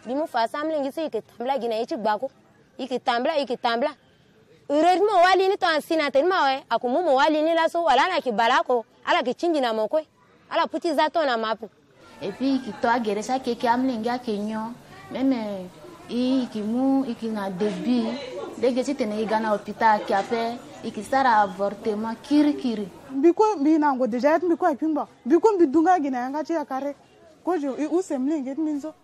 Limu fa samling isi ikitambla gina ichi bako. Ikitambla. Uredmo wali ni to ansina tenma we akumumo wali ni laso wala na kibalako ala kichinji na mokwe ala puti zato na mapu. Et puis qui toi geresa ke amlinga kenyo meme ikimu ikina début dès que tene igana hôpital qui a fait ikisara avortement kiri biko binango deja biko akimba biko bidunga gina yanga chi akare kojo usemlinga minzo.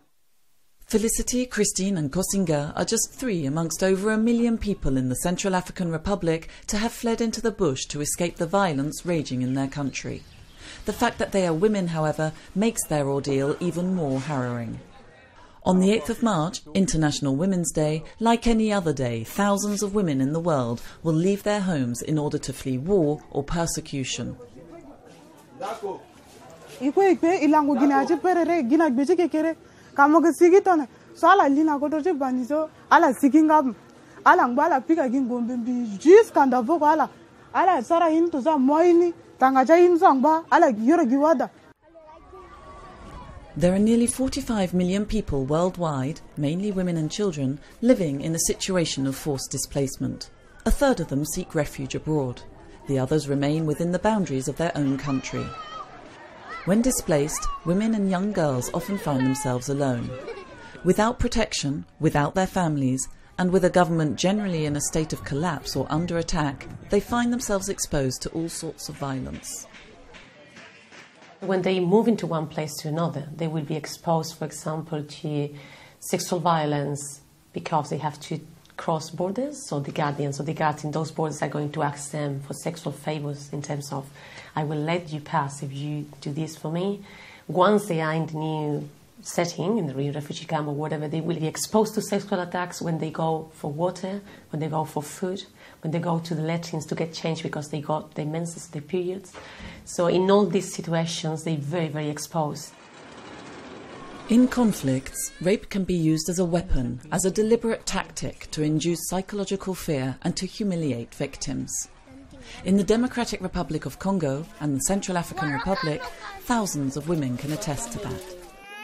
Felicity, Christine and Kosinga are just 3 amongst over 1 million people in the Central African Republic to have fled into the bush to escape the violence raging in their country. The fact that they are women, however, makes their ordeal even more harrowing. On the 8th of March, International Women's Day, like any other day, thousands of women in the world will leave their homes in order to flee war or persecution. Kamoga sigitona so ala lina ko doje banizo ala sigingam ala ngala pika gingombe bi jusqu'à ndavo ala sara into za moini tangaja inzangba ala yoro giwada. There are nearly 45 million people worldwide, mainly women and children, living in a situation of forced displacement. A third of them seek refuge abroad. The others remain within the boundaries of their own country. When displaced, women and young girls often find themselves alone. Without protection, without their families, and with a government generally in a state of collapse or under attack, they find themselves exposed to all sorts of violence. When they move into one place to another, they will be exposed, for example, to sexual violence because they have to cross borders, so the guardians or the guards in those borders are going to ask them for sexual favors in terms of, I will let you pass if you do this for me. Once they are in the new setting, in the refugee camp or whatever, they will be exposed to sexual attacks when they go for water, when they go for food, when they go to the latrines to get changed because they got their menses, their periods. So in all these situations, they're very, very exposed. In conflicts, rape can be used as a weapon, as a deliberate tactic to induce psychological fear and to humiliate victims. In the Democratic Republic of Congo and the Central African Republic, thousands of women can attest to that.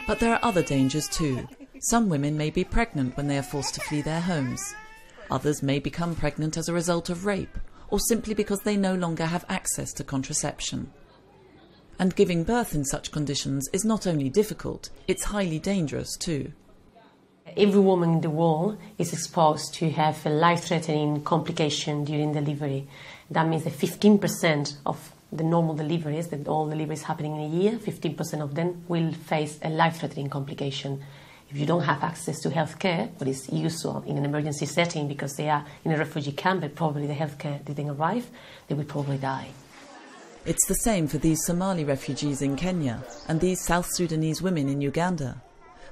But there are other dangers too. Some women may be pregnant when they are forced to flee their homes. Others may become pregnant as a result of rape, or simply because they no longer have access to contraception. And giving birth in such conditions is not only difficult, it's highly dangerous too. Every woman in the world is exposed to have a life-threatening complication during delivery. That means that 15% of the normal deliveries, that all deliveries happening in a year, 15% of them will face a life-threatening complication. If you don't have access to healthcare, what is usual in an emergency setting because they are in a refugee camp, but probably the healthcare didn't arrive, they will probably die. It's the same for these Somali refugees in Kenya and these South Sudanese women in Uganda.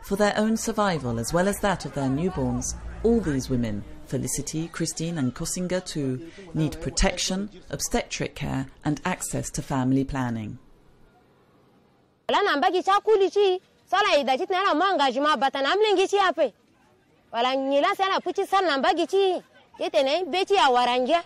For their own survival as well as that of their newborns, all these women, Felicity, Christine and Kosinga too, need protection, obstetric care and access to family planning. Wala nyila sala puchi sal namba gichi yetene beti ya waranja